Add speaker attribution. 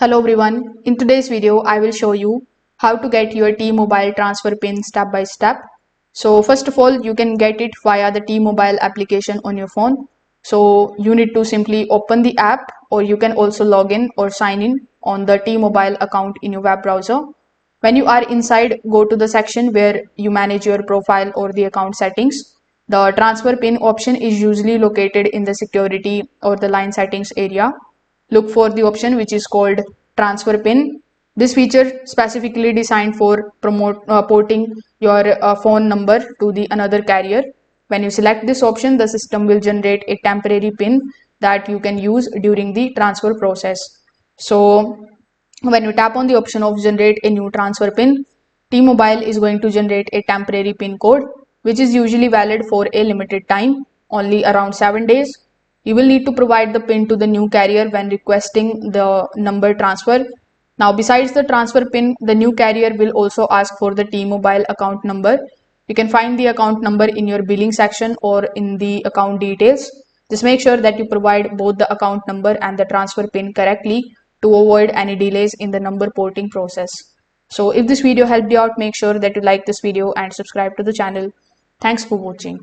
Speaker 1: Hello everyone, in today's video I will show you how to get your T-Mobile transfer pin step by step. So first of all, you can get it via the T-Mobile application on your phone. So you need to simply open the app, or you can also log in or sign in on the T-Mobile account in your web browser. When you are inside, go to the section where you manage your profile or the account settings. The transfer pin option is usually located in the security or the line settings area. Look for the option which is called transfer pin. This feature specifically designed for porting your phone number to the another carrier. When you select this option, the system will generate a temporary pin that you can use during the transfer process. So when you tap on the option of generate a new transfer pin, T-Mobile is going to generate a temporary pin code, which is usually valid for a limited time, only around 7 days. You will need to provide the PIN to the new carrier when requesting the number transfer. Now, besides the transfer PIN, the new carrier will also ask for the T-Mobile account number. You can find the account number in your billing section or in the account details. Just make sure that you provide both the account number and the transfer PIN correctly to avoid any delays in the number porting process. So if this video helped you out, make sure that you like this video and subscribe to the channel. Thanks for watching.